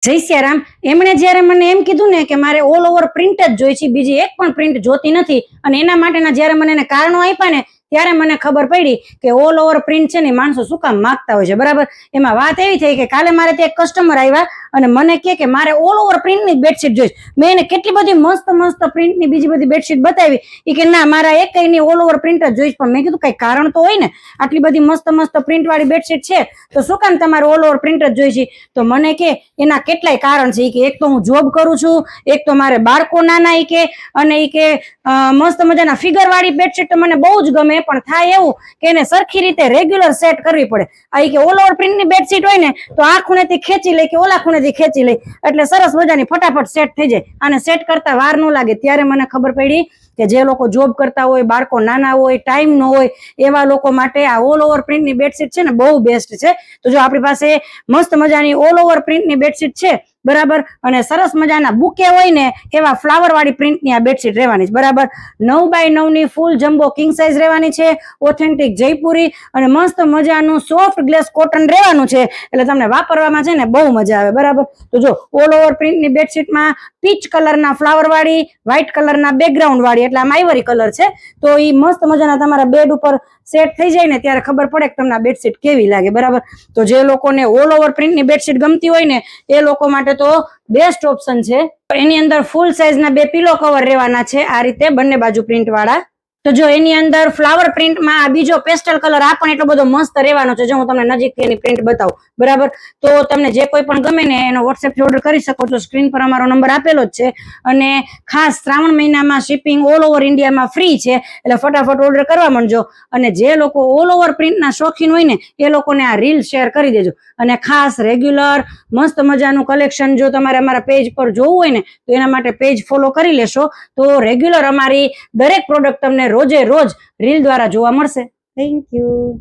જય સિયારામ. એમણે જયારે મને એમ કીધું ને કે મારે ઓલ ઓવર પ્રિન્ટ જ જોઈ છે, બીજી એક પણ પ્રિન્ટ જોતી નથી, અને એના માટેના જયારે મને એને કારણો આપ્યા ને ત્યારે મને ખબર પડી કે ઓલ ઓવર પ્રિન્ટ છે ને માણસો શું કામ માંગતા હોય છે. બરાબર. એમાં વાત એવી થઈ કે કાલે મારે ત્યાં એક કસ્ટમર આવ્યા અને મને કે મારે ઓલ ઓવર પ્રિન્ટની બેડશીટ જોઈશ. મેં એને કેટલી બધી મસ્ત મસ્ત પ્રિન્ટની બીજી બધી બેડશીટ બતાવી. એ કે ના, મારા એકની ઓલ ઓવર પ્રિન્ટ જ જોઈશ. પણ મેં કીધું કઈ કારણ તો હોય ને, આટલી બધી મસ્ત મસ્ત પ્રિન્ટ વાળી બેડશીટ છે તો શું કામ તમારે ઓલ ઓવર પ્રિન્ટ જ જોઈશે? તો મને કે એના કેટલાય કારણ છે. કે એક તો હું જોબ કરું છું, એક તો મારે બાળકો નાના, અને મસ્ત મજાના ફિગર વાળી બેડશીટ તો મને બહુ જ ગમે, પણ થાય એવું કે એને સરખી રીતે રેગ્યુલર સેટ કરવી પડે. આ કે ઓલ ઓવર પ્રિન્ટની બેડશીટ હોય ને તો આ ખૂણેથી ખેંચી લે કે ઓલા ખૂણેથી ખેંચી લે એટલે સરસ મજાની ફટાફટ સેટ થઈ જાય, અને સેટ કરતા વાર ન લાગે. ત્યારે મને ખબર પડી કે જે લોકો જોબ કરતા હોય, બાળકો નાના હોય, ટાઈમ ન હોય, એવા લોકો માટે આ ઓલ ઓવર પ્રિન્ટની બેડશીટ છે ને બહુ બેસ્ટ છે. તો જો આપણી પાસે મસ્ત મજાની ઓલ ઓવર પ્રિન્ટની બેડશીટ છે, બરાબર, અને સરસ મજાના બુકે હોય ને એવા ફ્લાવર વાળી પ્રિન્ટની આ બેડશીટ રહેવાની છે. બરાબર. 9x9 ની ફૂલ જમ્બો કિંગ સાઇઝ રહેવાની છે, ઓથેન્ટિક જયપુરી, અને મસ્ત મજાનું સોફ્ટ ગ્લેસ કોટન રહેવાનું છે, એટલે તમને વાપરવામાં છે ને બહુ મજા આવે. બરાબર. તો જો ઓલ ઓવર પ્રિન્ટની બેડશીટમાં પીચ કલરના ફ્લાવર વાળી, વ્હાઈટ કલરના બેકગ્રાઉન્ડ વાળી, એટલે આમ આઈવરી કલર છે, તો એ મસ્ત મજાના તમારા બેડ ઉપર સેટ થઈ જાય ને ત્યારે ખબર પડે કે તમને આ બેડશીટ કેવી લાગે. બરાબર. તો જે લોકોને ઓલ ઓવર પ્રિન્ટની બેડશીટ ગમતી હોય ને એ લોકો માટે તો બેસ્ટ ઓપ્શન છે. એની અંદર ફૂલ સાઇઝના 2 પિલો કવર રહેવાના છે, આ રીતે બંને બાજુ પ્રિન્ટ વાળા. તો જો એની અંદર ફ્લાવર પ્રિન્ટમાં આ બીજો પેસ્ટલ કલર આ પણ એટલો બધો મસ્ત રહેવાનો છે. જો હું તમને નજીકથી એની પ્રિન્ટ બતાવું. બરાબર. તો તમને જે કોઈ પણ ગમે ને એનો WhatsApp થી ઓર્ડર કરી શકો છો. સ્ક્રીન પર અમારો નંબર આપેલો જ છે, અને ખાસ શ્રાવણ મહિનામાં શિપિંગ ઓલ ઓવર ઇન્ડિયામાં ફ્રી છે, એટલે ફટાફટ ઓર્ડર કરવા માંડજો. અને જે લોકો ઓલ ઓવર પ્રિન્ટના શોખીન હોય ને એ લોકોને આ રીલ શેર કરી દેજો. અને ખાસ રેગ્યુલર મસ્ત મજાનું કલેક્શન જો તમારે અમારા પેજ પર જોવું હોય ને તો એના માટે પેજ ફોલો કરી લેશો, તો રેગ્યુલર અમારી દરેક પ્રોડક્ટ તમને રોજે રોજ રીલ દ્વારા જોવા મળશે. Thank you.